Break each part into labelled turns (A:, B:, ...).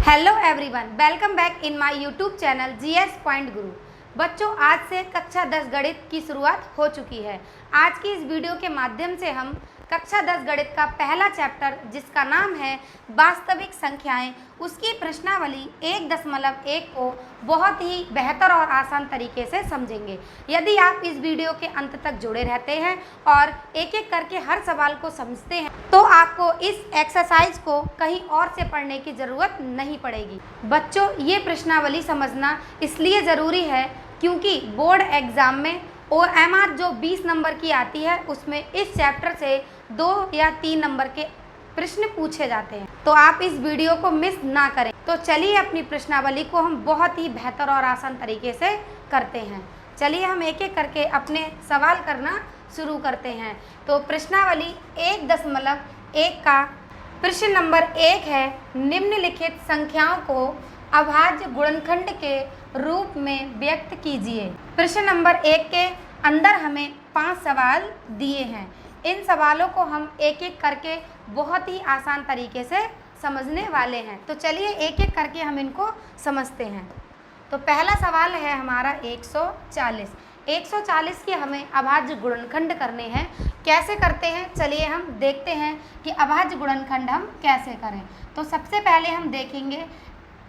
A: Hello everyone, welcome back in my YouTube channel GS point गुरु। बच्चों, आज से कक्षा 10 गणित की शुरुआत हो चुकी है। आज की इस वीडियो के माध्यम से हम कक्षा 10 गणित का पहला चैप्टर, जिसका नाम है वास्तविक संख्याएं, उसकी प्रश्नावली 1.1 को बहुत ही बेहतर और आसान तरीके से समझेंगे। यदि आप इस वीडियो के अंत तक जुड़े रहते हैं और एक एक करके हर सवाल को समझते हैं तो आपको इस एक्सरसाइज को कहीं और से पढ़ने की ज़रूरत नहीं पड़ेगी। बच्चों, ये प्रश्नावली समझना इसलिए ज़रूरी है क्योंकि बोर्ड एग्ज़ाम में OMR जो 20 नंबर की आती है, उसमें इस चैप्टर से 2 या 3 नंबर के प्रश्न पूछे जाते हैं। तो आप इस वीडियो को मिस ना करें। तो चलिए अपनी प्रश्नावली को हम बहुत ही बेहतर और आसान तरीके से करते हैं। चलिए हम एक एक करके अपने सवाल करना शुरू करते हैं। तो प्रश्नावली 1.1 का प्रश्न नंबर 1 है, निम्नलिखित संख्याओं को अभाज्य गुणनखंड के रूप में व्यक्त कीजिए। प्रश्न नंबर 1 के अंदर हमें 5 सवाल दिए हैं। इन सवालों को हम एक एक करके बहुत ही आसान तरीके से समझने वाले हैं। तो चलिए एक एक करके हम इनको समझते हैं। तो पहला सवाल है हमारा 140। 140 के हमें अभाज्य गुणनखंड करने हैं। कैसे करते हैं, चलिए हम देखते हैं कि अभाज्य गुणनखंड हम कैसे करें। तो सबसे पहले हम देखेंगे,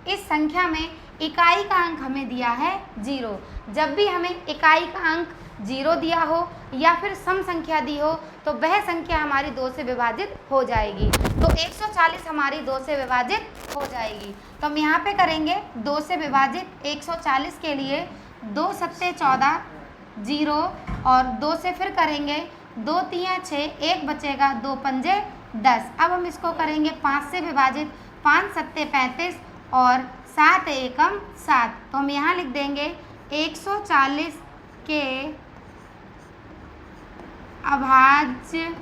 A: इस संख्या में इकाई का अंक हमें दिया है 0। जब भी हमें इकाई का अंक 0 दिया हो या फिर सम संख्या दी हो तो वह संख्या हमारी 2 से विभाजित हो जाएगी। तो 140 हमारी 2 से विभाजित हो जाएगी। तो हम यहाँ पे करेंगे 2 से विभाजित 140 के लिए 2 सत्ते 14, 0 और 2 से फिर करेंगे 2 तियाँ 6, 1 बचेगा, 2 पंजे 10। अब हम इसको करेंगे 5 से विभाजित, 5 सत्ते 35 और 7 एकम 7। तो हम यहाँ लिख देंगे 140 के अभाज्य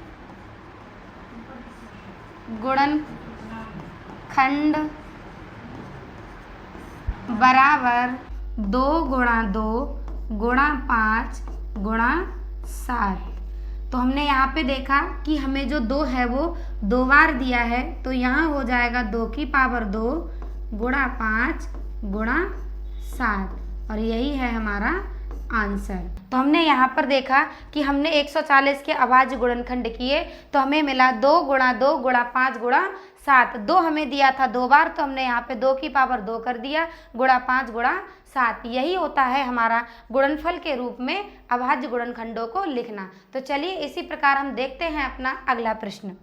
A: गुणनखंड बराबर 2 गुणा 2 गुणा 5 गुणा 7। तो हमने यहाँ पे देखा कि हमें जो 2 है वो 2 बार दिया है, तो यहाँ हो जाएगा 2 की पावर 2 गुणा 5 गुणा 7 और यही है हमारा आंसर। तो हमने यहाँ पर देखा कि हमने 140 के अभाज्य गुणनखंड किए तो हमें मिला 2 गुणा 2 गुणा 5 गुणा 7। 2 हमें दिया था 2 बार, तो हमने यहाँ पे 2 की पावर 2 कर दिया गुणा 5 गुणा 7। यही होता है हमारा गुणनफल के रूप में अभाज्य गुणनखंडों को लिखना। तो चलिए इसी प्रकार हम देखते हैं अपना अगला प्रश्न।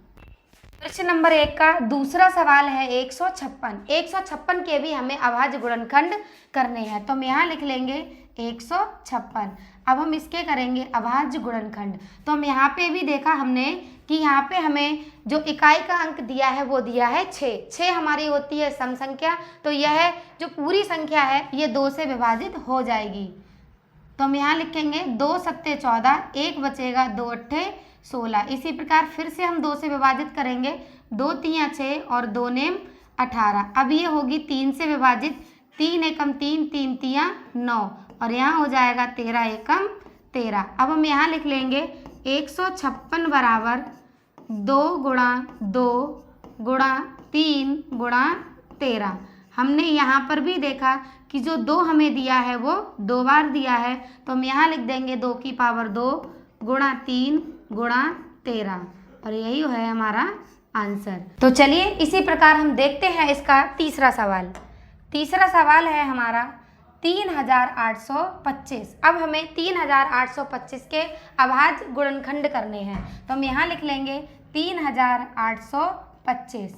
A: प्रश्न नंबर 1 का दूसरा सवाल है 156। 156 के भी हमें अभाज्य गुणनखंड करने हैं। तो हम यहाँ लिख लेंगे 156। अब हम इसके करेंगे अभाज्य गुणनखंड। तो हम यहाँ पे भी देखा हमने कि यहाँ पे हमें जो इकाई का अंक दिया है वो दिया है 6। 6 हमारी होती है सम संख्या, तो यह जो पूरी संख्या है ये 2 से विभाजित हो जाएगी। तो हम यहाँ लिखेंगे 2 सत्ते 14, 1 बचेगा, 2 अट्ठे 16। इसी प्रकार फिर से हम 2 से विभाजित करेंगे, 2 तियाँ 6 और 2 नेम 18। अब ये होगी 3 से विभाजित, 3 एकम 3, 3 तियाँ 9 और यहाँ हो जाएगा 13 एकम 13। अब हम यहाँ लिख लेंगे 156 बराबर 2 गुणा 2 गुणा 3 गुणा 13। हमने यहाँ पर भी देखा कि जो 2 हमें दिया है वो 2 बार दिया है, तो हम यहाँ लिख देंगे 2 की पावर 2 गुणा 3 गुणा 13 और यही है हमारा आंसर। तो चलिए इसी प्रकार हम देखते हैं इसका तीसरा सवाल। तीसरा सवाल है हमारा 3825। अब हमें 3825 के अभाज्य गुणनखंड करने हैं। तो हम यहाँ लिख लेंगे 3825।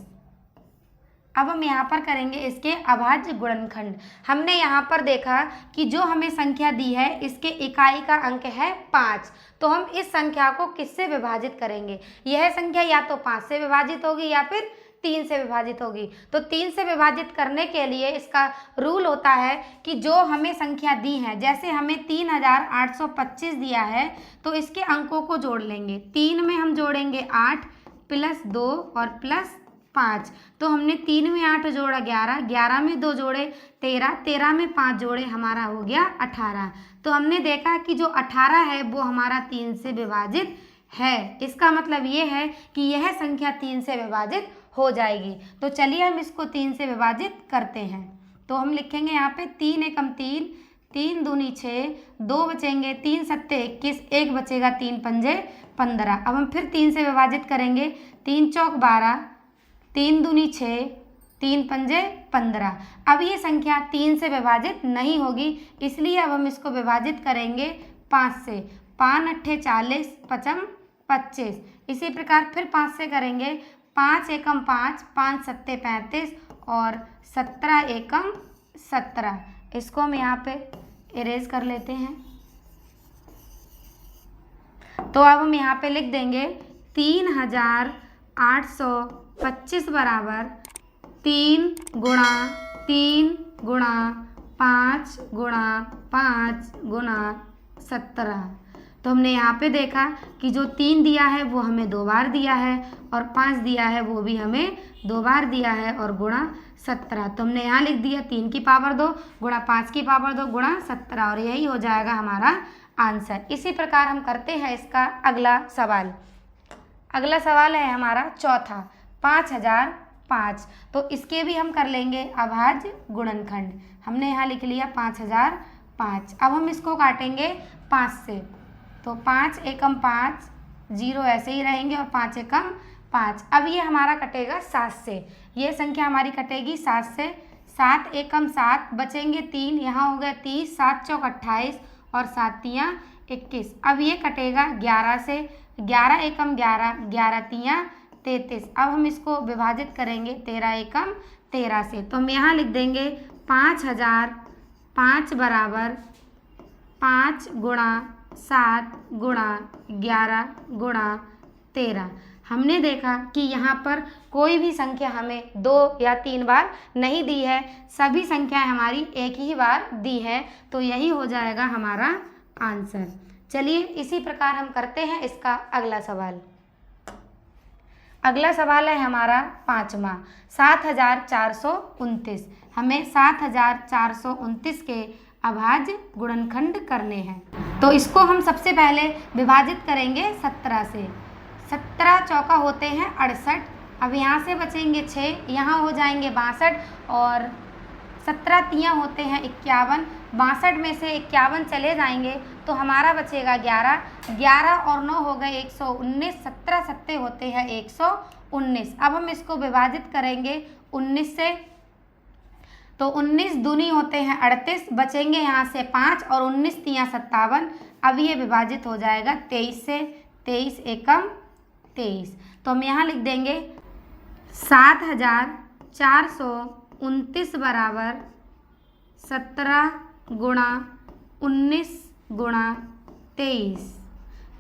A: अब हम यहाँ पर करेंगे इसके अभाज्य गुणनखंड। हमने यहाँ पर देखा कि जो हमें संख्या दी है इसके इकाई का अंक है 5, तो हम इस संख्या को किससे विभाजित करेंगे। यह संख्या या तो 5 से विभाजित होगी या फिर 3 से विभाजित होगी। तो 3 से विभाजित करने के लिए इसका रूल होता है कि जो हमें संख्या दी है, जैसे हमें 3825 दिया है तो इसके अंकों को जोड़ लेंगे। 3 में हम जोड़ेंगे 8 प्लस 2 और प्लस 5। तो हमने 3 में 8 जोड़ा 11, 11 में 2 जोड़े 13, 13 में 5 जोड़े हमारा हो गया 18। तो हमने देखा कि जो 18 है वो हमारा 3 से विभाजित है। इसका मतलब ये है कि यह संख्या 3 से विभाजित हो जाएगी। तो चलिए हम इसको 3 से विभाजित करते हैं। तो हम लिखेंगे यहाँ पे 3 एकम 3, 3 दूनी 6, 2 बचेंगे, 3 सत्ते 21, 1 बचेगा, 3 पंजे 15। अब हम फिर 3 से विभाजित करेंगे, 3 चौक 12, 3 दूनी 6, 3 पंजे 15। अब ये संख्या 3 से विभाजित नहीं होगी, इसलिए अब हम इसको विभाजित करेंगे 5 से। 5 अट्ठे 40, 5 25। इसी प्रकार फिर 5 से करेंगे, 5 एकम 5, 5 सत्ते 35 और 17 एकम 17। इसको हम यहाँ पे इरेज कर लेते हैं। तो अब हम यहाँ पे लिख देंगे 3825 बराबर 3 गुणा 3 गुणा 5 गुणा 5 गुणा 17। तो हमने यहाँ पे देखा कि जो 3 दिया है वो हमें 2 बार दिया है और 5 दिया है वो भी हमें 2 बार दिया है और गुणा 17। तो हमने यहाँ लिख दिया 3 की पावर 2 गुणा 5 की पावर 2 गुणा 17 और यही हो जाएगा हमारा आंसर। इसी प्रकार हम करते हैं इसका अगला सवाल। अगला सवाल है हमारा चौथा, 5005। तो इसके भी हम कर लेंगे अभाज्य गुणनखंड। हमने यहाँ लिख लिया 5005। अब हम इसको काटेंगे 5 से। तो 5 एकम 5, 0 ऐसे ही रहेंगे और 5 एकम 5। अब ये हमारा कटेगा 7 से। ये संख्या हमारी कटेगी 7 से। 7 एकम 7, बचेंगे 3, यहाँ हो गया 30, 7 चौक 28 और 7 तियाँ 21। अब ये कटेगा 11 से। 11 एकम 11, 11 तियाँ 33। अब हम इसको विभाजित करेंगे 13 एकम 13 से। तो हम यहाँ लिख देंगे 5005 बराबर 5 गुणा 7 गुणा 11 गुणा 13। हमने देखा कि यहाँ पर कोई भी संख्या हमें 2 या 3 बार नहीं दी है, सभी संख्याएं हमारी एक ही बार दी है। तो यही हो जाएगा हमारा आंसर। चलिए इसी प्रकार हम करते हैं इसका अगला सवाल। अगला सवाल है हमारा 5वां, 7429। हमें 7429 के अभाज्य गुणनखंड करने हैं। तो इसको हम सबसे पहले विभाजित करेंगे 17 से। 17 चौका होते हैं 68। अब यहाँ से बचेंगे 6, यहाँ हो जाएंगे 62 और 17 तियाँ होते हैं 51। 62 में से 51 चले जाएंगे तो हमारा बचेगा 11। 11 और 9 हो गए 119। 17 सत्ते होते हैं 119। अब हम इसको विभाजित करेंगे 19 से। तो 19 दूनी होते हैं 38, बचेंगे यहाँ से 5 और 19 तियाँ 57। अब ये विभाजित हो जाएगा 23 से। 23 एकम 23। तो हम यहाँ लिख देंगे 7429 बराबर 17 गुणा 19 गुणा 23।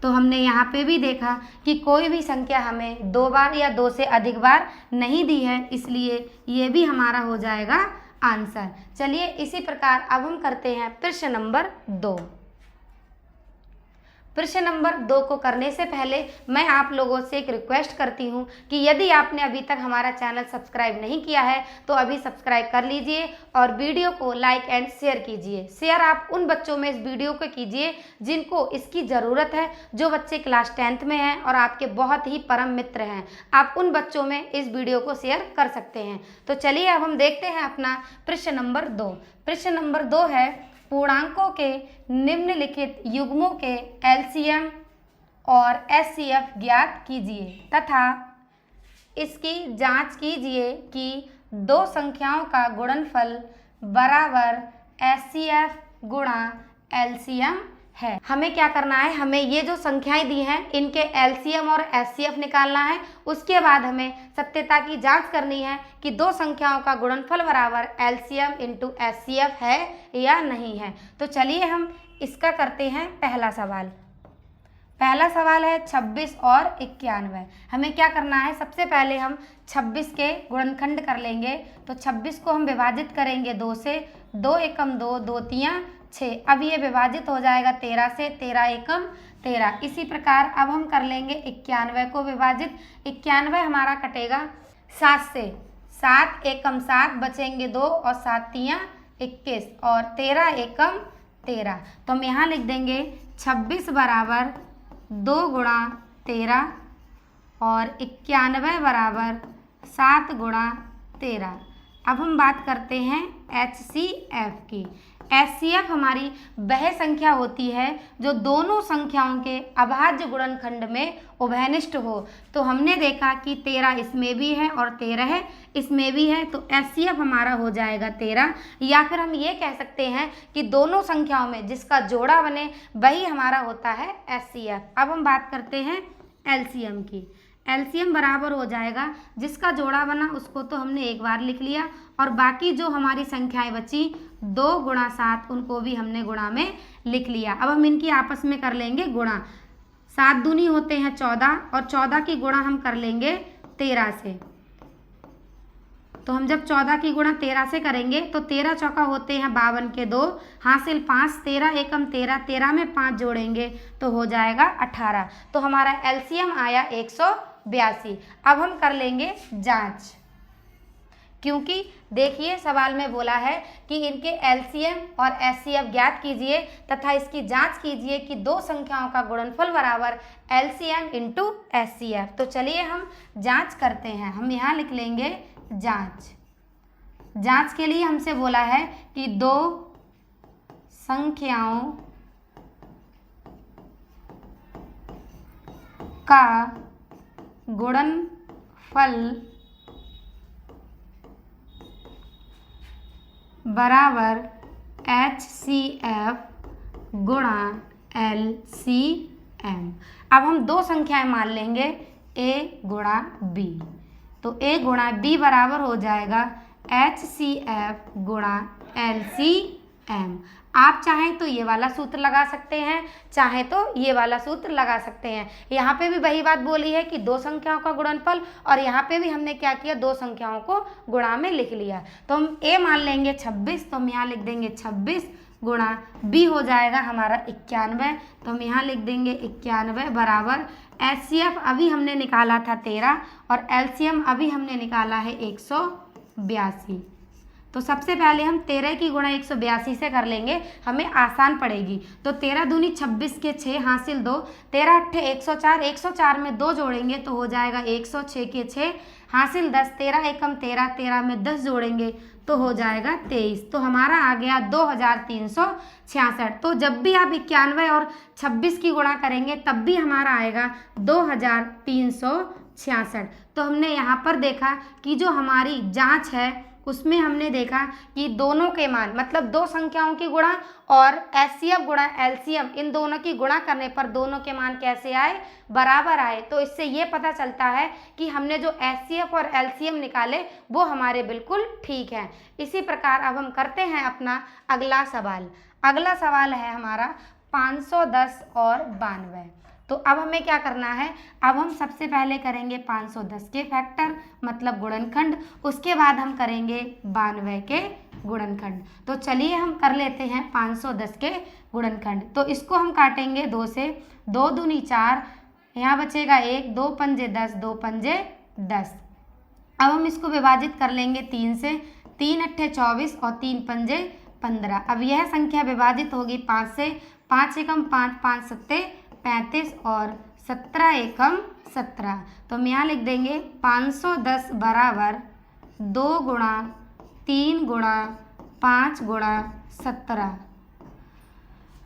A: तो हमने यहाँ पे भी देखा कि कोई भी संख्या हमें 2 बार या 2 से अधिक बार नहीं दी है, इसलिए ये भी हमारा हो जाएगा आंसर। चलिए इसी प्रकार अब हम करते हैं प्रश्न नंबर 2। प्रश्न नंबर 2 को करने से पहले मैं आप लोगों से एक रिक्वेस्ट करती हूँ कि यदि आपने अभी तक हमारा चैनल सब्सक्राइब नहीं किया है तो अभी सब्सक्राइब कर लीजिए और वीडियो को लाइक एंड शेयर कीजिए। शेयर आप उन बच्चों में इस वीडियो को कीजिए जिनको इसकी ज़रूरत है, जो बच्चे क्लास 10th में हैं और आपके बहुत ही परम मित्र हैं। आप उन बच्चों में इस वीडियो को शेयर कर सकते हैं। तो चलिए अब हम देखते हैं अपना प्रश्न नंबर 2। प्रश्न नंबर 2 है, पूर्णांकों के निम्नलिखित युग्मों के एलसीएम और एचसीएफ ज्ञात कीजिए तथा इसकी जांच कीजिए कि 2 संख्याओं का गुणनफल बराबर एचसीएफ गुणा एलसीएम है। हमें क्या करना है, हमें ये जो संख्याएं दी हैं इनके एलसीएम और एचसीएफ निकालना है। उसके बाद हमें सत्यता की जांच करनी है कि 2 संख्याओं का गुणनफल बराबर एलसीएम इंटू एचसीएफ है या नहीं है। तो चलिए हम इसका करते हैं पहला सवाल। पहला सवाल है 26 और 91। हमें क्या करना है, सबसे पहले हम 26 के गुणनखंड कर लेंगे। तो 26 को हम विभाजित करेंगे 2 से। 2 एकम 2, 2 तियाँ 6। अब ये विभाजित हो जाएगा 13 से। 13 एकम 13। इसी प्रकार अब हम कर लेंगे 91 को विभाजित। 91 हमारा कटेगा 7 से। 7 एकम 7, बचेंगे 2 और 7 तियाँ 21 और 13 एकम 13। तो हम यहाँ लिख देंगे 26 बराबर 2 गुणा 13 और 91 बराबर 7 गुणा 13। अब हम बात करते हैं HCF की। HCF हमारी वह संख्या होती है जो दोनों संख्याओं के अभाज्य गुणनखंड में उभयनिष्ठ हो। तो हमने देखा कि 13 इसमें भी है और 13 इसमें भी है, तो HCF हमारा हो जाएगा 13। या फिर हम ये कह सकते हैं कि दोनों संख्याओं में जिसका जोड़ा बने वही हमारा होता है HCF। अब हम बात करते हैं LCM की। LCM बराबर हो जाएगा, जिसका जोड़ा बना उसको तो हमने एक बार लिख लिया और बाकी जो हमारी संख्याएं बची 2 गुणा 7 उनको भी हमने गुणा में लिख लिया। अब हम इनकी आपस में कर लेंगे गुणा। 7 दूनी होते हैं 14 और 14 की गुणा हम कर लेंगे 13 से। तो हम जब 14 की गुणा 13 से करेंगे तो 13 चौका होते हैं 52 के 2, हासिल 5, 13 एकम 13, 13 में 5 जोड़ेंगे तो हो जाएगा 18। तो हमारा LCM आया 182। अब हम कर लेंगे जांच, क्योंकि देखिए सवाल में बोला है कि इनके LCM और HCF ज्ञात कीजिए तथा इसकी जांच कीजिए कि दो संख्याओं का गुणनफल बराबर LCM × HCF। तो चलिए हम जांच करते हैं। हम यहाँ लिख लेंगे जांच। जांच के लिए हमसे बोला है कि दो संख्याओं का गुणनफल बराबर HCF गुणा LCM। अब हम दो संख्याएं मान लेंगे A गुणा B। तो A गुणा B बराबर हो जाएगा HCF गुणा LCM। आप चाहें तो ये वाला सूत्र लगा सकते हैं, चाहे तो ये वाला सूत्र लगा सकते हैं। यहाँ पे भी वही बात बोली है कि दो संख्याओं का गुणनफल, और यहाँ पे भी हमने क्या किया, दो संख्याओं को गुणा में लिख लिया। तो हम A मान लेंगे 26, तो हम यहाँ लिख देंगे 26 गुणा B हो जाएगा हमारा 91, तो हम यहाँ लिख देंगे 91 बराबर HCF अभी हमने निकाला था 13 और LCM अभी हमने निकाला है 182। तो सबसे पहले हम 13 की गुणा 182 से कर लेंगे, हमें आसान पड़ेगी। तो 13 दूनी 26 के 6 हासिल 2, 13 अट्ठे 104, 104 में 2 जोड़ेंगे तो हो जाएगा 106 के 6 हासिल 10, 13 एकम 13, 13 में 10 जोड़ेंगे तो हो जाएगा 23। तो हमारा आ गया 2366। तो जब भी आप 91 और 26 की गुणा करेंगे तब भी हमारा आएगा 2366। तो हमने यहाँ पर देखा कि जो हमारी जांच है उसमें हमने देखा कि दोनों के मान, मतलब दो संख्याओं की गुणा और HCF गुणा LCM, इन दोनों की गुणा करने पर दोनों के मान कैसे आए, बराबर आए। तो इससे ये पता चलता है कि हमने जो HCF और LCM निकाले वो हमारे बिल्कुल ठीक हैं। इसी प्रकार अब हम करते हैं अपना अगला सवाल। अगला सवाल है हमारा 510 और 92। तो अब हमें क्या करना है, अब हम सबसे पहले करेंगे 510 के फैक्टर मतलब गुणनखंड, उसके बाद हम करेंगे 92 के गुणनखंड। तो चलिए हम कर लेते हैं 510 के गुणनखंड। तो इसको हम काटेंगे 2 से, 2 दूनी 4, यहाँ बचेगा 1, 2 पंजे 10, 2 पंजे 10। अब हम इसको विभाजित कर लेंगे 3 से, 3 अट्ठे 24 और 3 पंजे 15। अब यह संख्या विभाजित होगी 5 से, 5 एकम 5, 5 सत्ते 35 और 17 एकम 17। तो हम यहाँ लिख देंगे 510 बराबर 2 गुणा 3 गुणा 5 गुणा 17।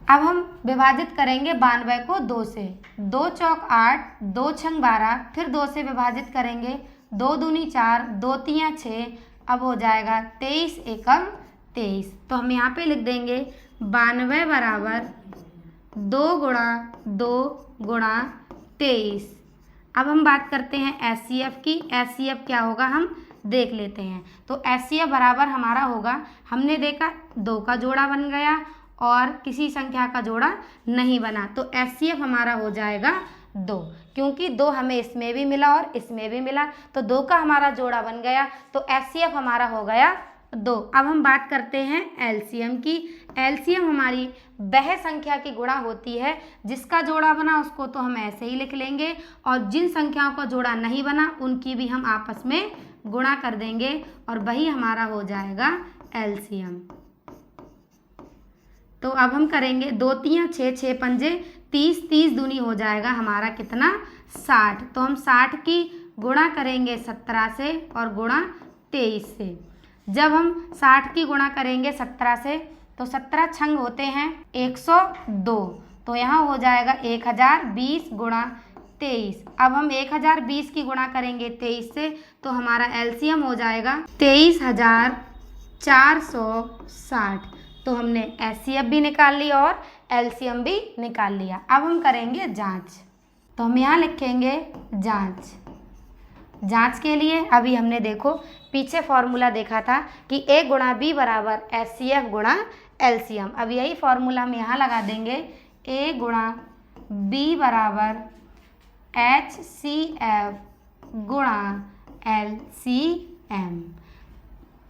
A: अब हम विभाजित करेंगे 92 को 2 से, 2 चौक 8, 2 छंग 12, फिर 2 से विभाजित करेंगे, 2 दूनी 4, 2 तियाँ 6, अब हो जाएगा 23 एकम 23। तो हम यहाँ पे लिख देंगे 92 बराबर 2 गुणा 2 गुणा 23। अब हम बात करते हैं HCF की। HCF क्या होगा हम देख लेते हैं। तो HCF बराबर हमारा होगा, हमने देखा 2 का जोड़ा बन गया और किसी संख्या का जोड़ा नहीं बना, तो HCF हमारा हो जाएगा 2, क्योंकि 2 हमें इसमें भी मिला और इसमें भी मिला, तो 2 का हमारा जोड़ा बन गया, तो HCF हमारा हो गया 2। अब हम बात करते हैं LCM की। LCM हमारी वह संख्या की गुणा होती है जिसका जोड़ा बना उसको तो हम ऐसे ही लिख लेंगे, और जिन संख्याओं का जोड़ा नहीं बना उनकी भी हम आपस में गुणा कर देंगे और वही हमारा हो जाएगा LCM। तो अब हम करेंगे 2 तियाँ 6, 6 पंजे 30, 30 दूनी हो जाएगा हमारा कितना 60। तो हम 60 की गुणा करेंगे 17 से और गुणा 23 से। जब हम 60 की गुणा करेंगे 17 से तो 17 छंग होते हैं 102, तो यहाँ हो जाएगा 1020 गुणा 23। अब हम 1020 की गुणा करेंगे 23 से तो हमारा एलसीएम हो जाएगा 23,460। तो हमने एचसीएफ भी निकाल लिया और एलसीएम भी निकाल लिया। अब हम करेंगे जांच, तो हम यहाँ लिखेंगे जांच। जांच के लिए अभी हमने देखो पीछे फॉर्मूला देखा था कि ए गुणा बी बराबर एचसीएफ गुणा एलसीएम। अब यही फॉर्मूला हम यहाँ लगा देंगे, ए गुणा बी बराबर एचसीएफ गुणा एलसीएम।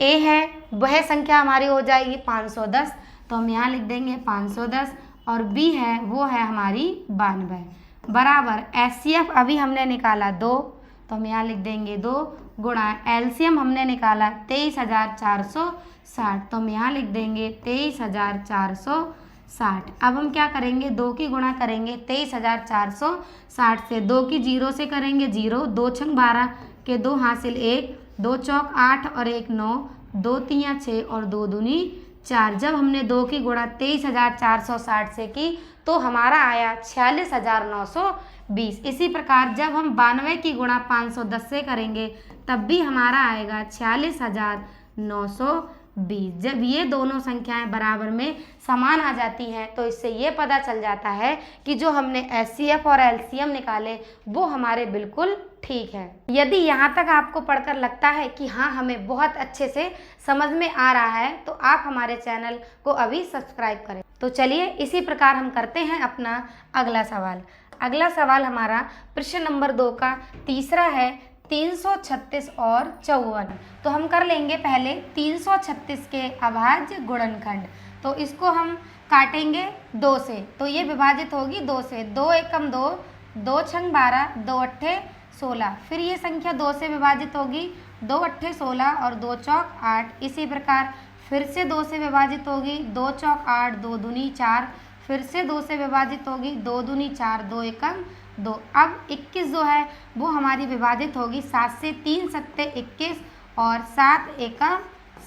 A: ए है वह संख्या हमारी हो जाएगी 510, तो हम यहाँ लिख देंगे 510, और बी है वो है हमारी 92 बराबर एचसीएफ अभी हमने निकाला 2, तो हम यहाँ लिख देंगे 2 गुणा एलसीएम हमने निकाला 23,460, तो हम यहाँ लिख देंगे 23,460। अब हम क्या करेंगे, 2 की गुणा करेंगे 23,460 से, 2 की 0 से करेंगे 0, 2 छंग 12 के 2 हासिल 1, 2 चौक 8 और 1 9, 2 तियाँ 6 और 2 दूनी 4। जब हमने 2 की गुणा 23,460 से की तो हमारा आया 46,920। इसी प्रकार जब हम 92 की गुणा 510 से करेंगे तब भी हमारा आएगा 46,920। जब ये दोनों संख्याएं बराबर में समान आ जाती हैं तो इससे ये पता चल जाता है कि जो हमने एचसीएफ और एलसीएम निकाले वो हमारे बिल्कुल ठीक है। यदि यहाँ तक आपको पढ़कर लगता है कि हाँ हमें बहुत अच्छे से समझ में आ रहा है तो आप हमारे चैनल को अभी सब्सक्राइब करें। तो चलिए इसी प्रकार हम करते हैं अपना अगला सवाल। अगला सवाल हमारा प्रश्न नंबर 2 का तीसरा है 336 और 54। तो हम कर लेंगे पहले 336 के अभाज्य गुणनखंड। तो इसको हम काटेंगे 2 से, तो ये विभाजित होगी 2 से, 2 एकम 2, 2 छंग 12, 2 अट्ठे 16। फिर ये संख्या 2 से विभाजित होगी, 2 अट्ठे 16 और 2 चौक 8। इसी प्रकार फिर से 2 से विभाजित होगी, 2 चौक 8, 2 दूनी 4। फिर से 2 से विभाजित होगी, 2 दूनी 4, 2 एकम 2। अब 21 जो है वो हमारी विभाजित होगी 7 से, 3 सत्ते 21 और 7 एकम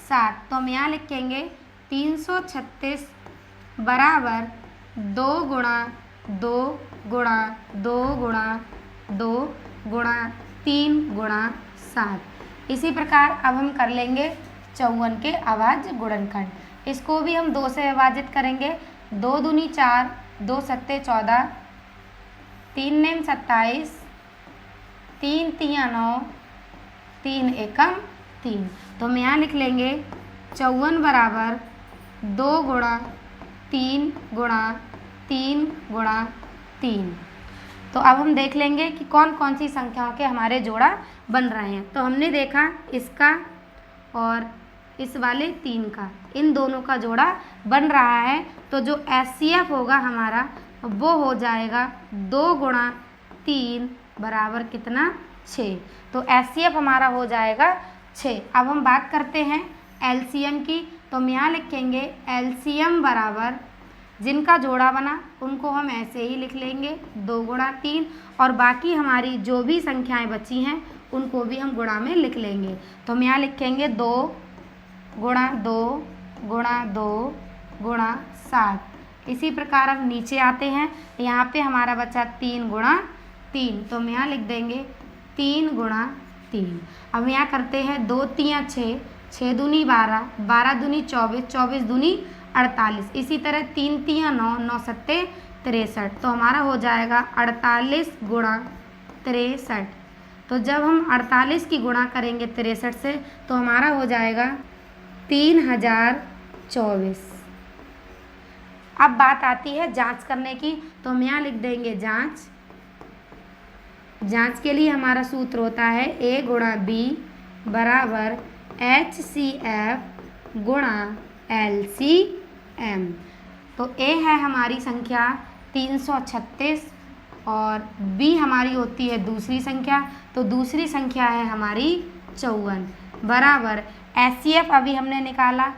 A: 7। तो हम यहाँ लिखेंगे 336 बराबर 2 गुणा 2 गुणा 2 गुणा 2 गुणा 3 गुणा 7। इसी प्रकार अब हम कर लेंगे 54 के अभाज्य गुणनखंड। इसको भी हम 2 से विभाजित करेंगे, 2 दूनी 4, 2 सत्ते 14, 3 नेम 27, 3 तियाँ 9, 3 एकम 3। तो हम यहाँ लिख लेंगे 54 बराबर 2 गुणा 3 गुणा 3 गुणा 3। तो अब हम देख लेंगे कि कौन कौन सी संख्याओं के हमारे जोड़ा बन रहे हैं। तो हमने देखा इसका और इस वाले 3 का, इन दोनों का जोड़ा बन रहा है। तो जो एचसीएफ होगा हमारा वो हो जाएगा 2 गुणा 3 बराबर कितना 6। तो एचसीएफ हमारा हो जाएगा 6। अब हम बात करते हैं एलसीएम की। तो हम यहाँ लिखेंगे एलसीएम बराबर जिनका जोड़ा बना उनको हम ऐसे ही लिख लेंगे 2 गुणा 3, और बाकी हमारी जो भी संख्याएं बची हैं उनको भी हम गुणा में लिख लेंगे। तो हम यहाँ लिखेंगे 2 गुणा 2 गुणा 2 गुणा 7। इसी प्रकार अब नीचे आते हैं, यहाँ पे हमारा बचा 3 गुणा 3। तो हम यहाँ लिख देंगे 3 गुणा 3। अब यहाँ करते हैं 2 तियाँ 6, 6 दूनी 12, 12 दूनी 24, 24 दूनी 48। इसी तरह 3 तियाँ 9, 9 सत्ते 63। तो हमारा हो जाएगा 48 गुणा 63। तो जब हम 48 की गुणा करेंगे 63 से तो हमारा हो जाएगा 3024। अब बात आती है जांच करने की। तो हम यहाँ लिख देंगे जांच। जांच के लिए हमारा सूत्र होता है ए गुणा बी बराबर एचसीएफ गुणा एलसीएम। तो ए है हमारी संख्या 336 और बी हमारी होती है दूसरी संख्या, तो दूसरी संख्या है हमारी 54 बराबर एचसीएफ अभी हमने निकाला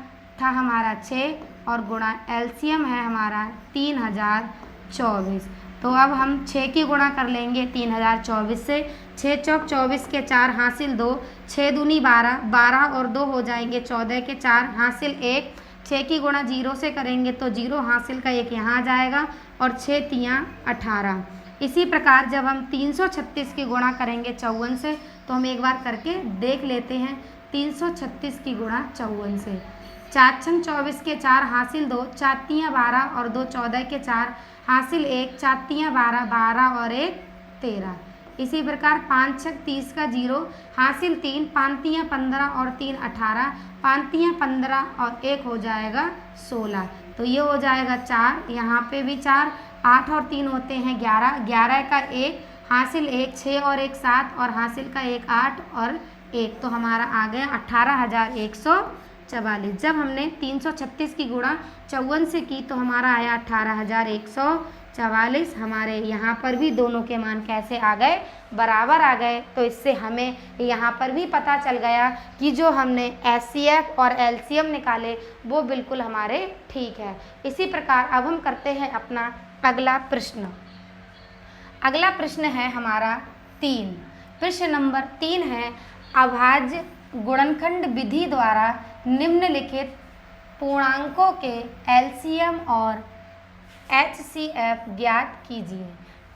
A: था हमारा 6 और गुणा एलसीएम है हमारा 3024। तो अब हम 6 की गुणा कर लेंगे 3024 से। 6 चौक 24 के 4 हासिल 2, 6 दूनी 12, 12 और 2 हो जाएंगे 14 के 4 हासिल 1। 6 की गुणा 0 से करेंगे तो 0 हासिल का 1 यहाँ आ जाएगा और 6 तियाँ 18। इसी प्रकार जब हम 336 की गुणा करेंगे 54 से, तो हम एक बार करके देख लेते हैं। 336 की गुणा 54 से। 4 छंग 24 के 4 हासिल 2, 4 तियाँ 12 और 2 14 के 4 हासिल 1, 4 तियाँ 12, 12 और 1 13। इसी प्रकार 5 छक 30 का 0 हासिल 3, 5 तियाँ 15 और 3 18, 5 तियाँ 15 और 1 हो जाएगा 16। तो ये हो जाएगा 4, यहाँ पे भी 4, 8 और 3 होते हैं 11, 11 का 1 हासिल 1, 6 और 1 7 और हासिल का 1 8 और 1, तो हमारा आ गया 18,144। जब हमने 336 की गुणा 54 से की तो हमारा आया 18,144। हमारे यहाँ पर भी दोनों के मान कैसे आ गए, बराबर आ गए। तो इससे हमें यहाँ पर भी पता चल गया कि जो हमने एचसीएफ और एलसीएम निकाले वो बिल्कुल हमारे ठीक है। इसी प्रकार अब हम करते हैं अपना अगला प्रश्न। अगला प्रश्न है हमारा 3। प्रश्न नंबर 3 है, अभाज्य गुणनखंड विधि द्वारा निम्नलिखित पूर्णांकों के एलसीएम और एचसीएफ ज्ञात कीजिए।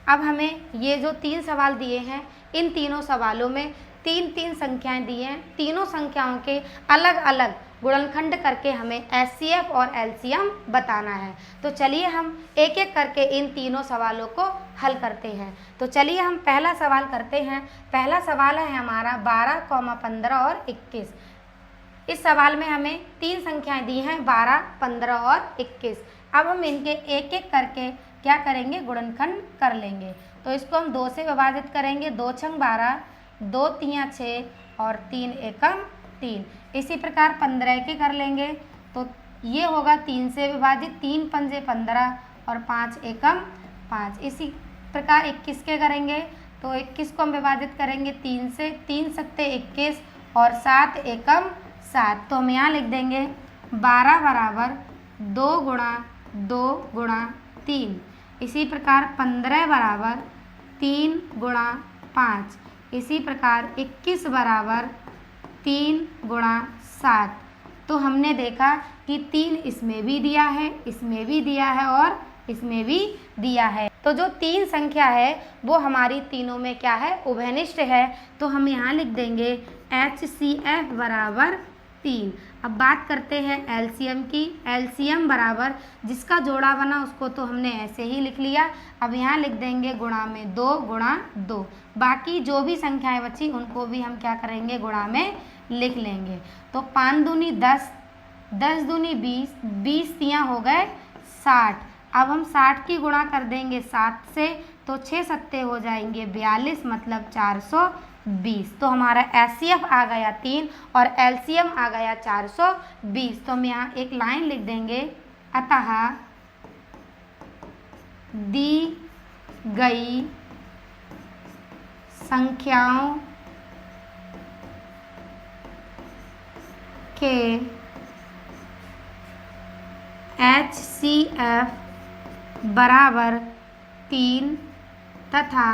A: अब हमें ये जो 3 सवाल दिए हैं, इन तीनों सवालों में 3 संख्याएं दी हैं। तीनों संख्याओं के अलग अलग गुणनखंड करके हमें एचसीएफ और एलसीएम बताना है। तो चलिए हम एक एक करके इन तीनों सवालों को हल करते हैं। तो चलिए हम पहला सवाल करते हैं। पहला सवाल है हमारा 12, 15 और 21। इस सवाल में हमें 3 संख्याएं दी हैं, 12, 15 और 21। अब हम इनके एक एक करके क्या करेंगे, गुणनखंड कर लेंगे। तो इसको हम 2 से विभाजित करेंगे। 2 छंग 12, 2 तियाँ 6 और 3 एकम 3। इसी प्रकार 15 के कर लेंगे तो ये होगा 3 से विभाजित, 3 पंजे 15 और 5 एकम 5। इसी प्रकार 21 के करेंगे तो 21 को हम विभाजित करेंगे 3 से, 3 सत्ते 21 और 7 एकम 7। तो हम यहाँ लिख देंगे 12 बराबर 2 गुणा 2 गुणा 3। इसी प्रकार 15 बराबर 3 गुणा 5। इसी प्रकार 21 बराबर 3 गुणा 7। तो हमने देखा कि 3 इसमें भी दिया है, इसमें भी दिया है और इसमें भी दिया है। तो जो 3 संख्या है वो हमारी तीनों में क्या है, उभयनिष्ठ है। तो हम यहाँ लिख देंगे HCF बराबर 3। अब बात करते हैं एलसीएम की। एलसीएम बराबर जिसका जोड़ा बना उसको तो हमने ऐसे ही लिख लिया। अब यहाँ लिख देंगे गुणा में 2 गुणा 2। बाकी जो भी संख्याएं बची उनको भी हम क्या करेंगे, गुणा में लिख लेंगे। तो 5 दूनी 10, 10 दूनी 20, 20 तियाँ हो गए 60। अब हम 60 की गुणा कर देंगे 7 से तो 6 सत्ते हो जाएंगे 42, मतलब 420। तो हमारा एचसीएफ आ गया 3 और एलसीएम आ गया 420। तो हम यहाँ एक लाइन लिख देंगे, अतः दी गई संख्याओं के HCF बराबर 3 तथा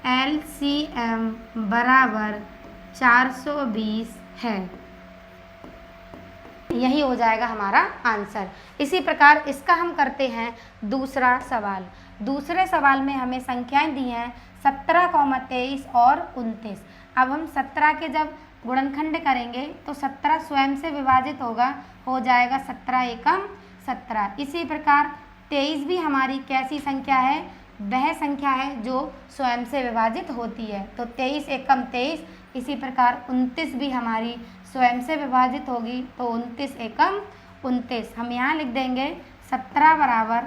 A: LCM बराबर 420 है। यही हो जाएगा हमारा आंसर। इसी प्रकार इसका हम करते हैं दूसरा सवाल। दूसरे सवाल में हमें संख्याएं दी हैं 17, 23 और 29। अब हम 17 के जब गुणनखंड करेंगे तो 17 स्वयं से विभाजित होगा, हो जाएगा 17 एकम 17। इसी प्रकार 23 भी हमारी कैसी संख्या है, वह संख्या है जो स्वयं से विभाजित होती है। तो 23 एकम 23। इसी प्रकार 29 भी हमारी स्वयं से विभाजित होगी, तो 29 एकम 29। हम यहाँ लिख देंगे 17 बराबर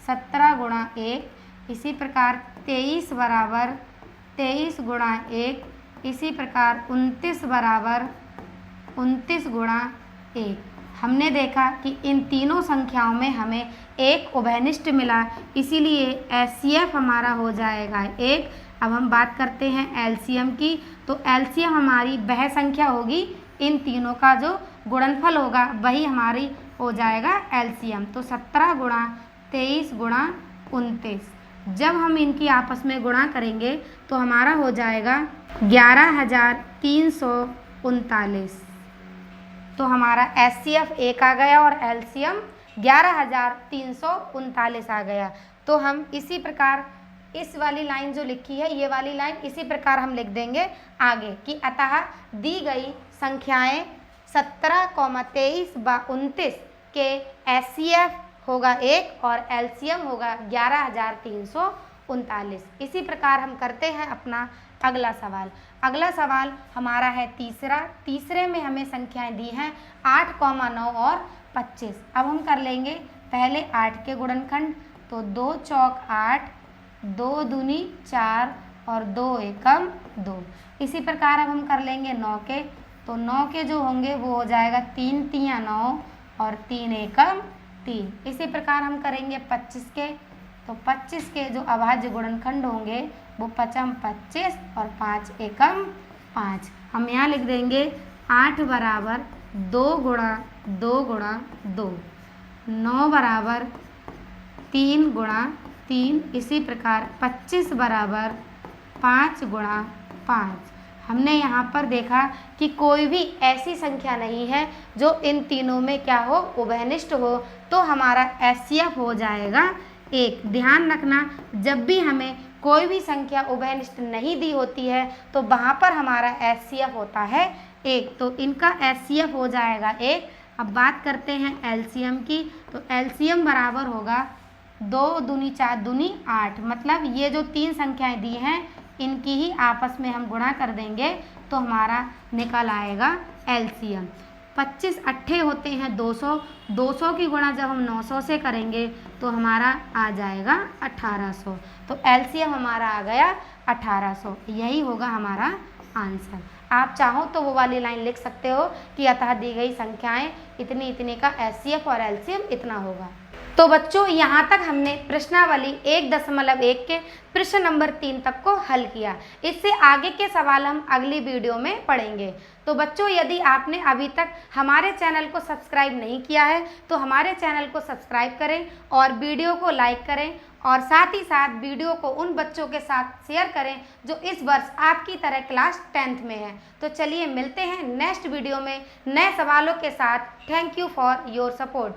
A: 17 गुणा 1। इसी प्रकार 23 बराबर 23 गुणा 1। इसी प्रकार 29 बराबर 29 गुणा 1। हमने देखा कि इन तीनों संख्याओं में हमें एक उभयनिष्ठ मिला, इसीलिए एचसीएफ हमारा हो जाएगा 1। अब हम बात करते हैं एलसीएम की। तो एलसीएम हमारी वह संख्या होगी, इन तीनों का जो गुणनफल होगा वही हमारी हो जाएगा एलसीएम। तो 17 गुणा 23 गुणा 29। जब हम इनकी आपस में गुणा करेंगे तो हमारा हो जाएगा 11,339। तो हमारा HCF 1 आ गया और LCM 11,339 आ गया। तो हम इसी प्रकार इस वाली लाइन जो लिखी है, ये वाली लाइन इसी प्रकार हम लिख देंगे आगे कि अतः दी गई संख्याएं 17,23/29 के HCF होगा 1 और LCM होगा 11,339। इसी प्रकार हम करते हैं अपना अगला सवाल। अगला सवाल हमारा है तीसरा। तीसरे में हमें संख्याएं दी हैं 8, 9 और 25। अब हम कर लेंगे पहले 8 के गुणनखंड। तो 2 चौक 8, 2 दूनी 4 और 2 एकम 2। इसी प्रकार अब हम कर लेंगे 9 के। तो 9 के जो होंगे वो हो जाएगा 3 तियां 9 और 3 एकम 3। इसी प्रकार हम करेंगे 25 के। तो 25 के जो अभाज्य गुणनखंड होंगे वो 5 25 और 5 एकम 5। हम यहाँ लिख देंगे 8 बराबर 2 गुणा 2 गुणा 2, 9 बराबर 3 गुणा 3। इसी प्रकार 25 बराबर 5 गुणा 5। हमने यहाँ पर देखा कि कोई भी ऐसी संख्या नहीं है जो इन तीनों में क्या हो, उभयनिष्ठ हो। तो हमारा HCF हो जाएगा 1। ध्यान रखना, जब भी हमें कोई भी संख्या उभयनिष्ठ नहीं दी होती है तो वहाँ पर हमारा HCF होता है 1। तो इनका HCF हो जाएगा 1। अब बात करते हैं LCM की। तो LCM बराबर होगा 2 दूनी 4 दूनी 8। मतलब ये जो तीन संख्याएं दी हैं इनकी ही आपस में हम गुणा कर देंगे तो हमारा निकल आएगा LCM। 25 अट्ठे होते हैं 200। 200 की गुणा जब हम 900 से करेंगे तो हमारा आ जाएगा 1800। तो LCM हमारा आ गया 1800। यही होगा हमारा आंसर। आप चाहो तो वो वाली लाइन लिख सकते हो कि अतः दी गई संख्याएं इतनी इतने का HCF और LCM इतना होगा। तो बच्चों यहाँ तक हमने प्रश्नावली 1.1 के प्रश्न नंबर 3 तक को हल किया। इससे आगे के सवाल हम अगली वीडियो में पढ़ेंगे। तो बच्चों यदि आपने अभी तक हमारे चैनल को सब्सक्राइब नहीं किया है तो हमारे चैनल को सब्सक्राइब करें और वीडियो को लाइक करें और साथ ही साथ वीडियो को उन बच्चों के साथ शेयर करें जो इस वर्ष आपकी तरह क्लास 10th में है। तो चलिए मिलते हैं नेक्स्ट वीडियो में नए सवालों के साथ। Thank you for your support.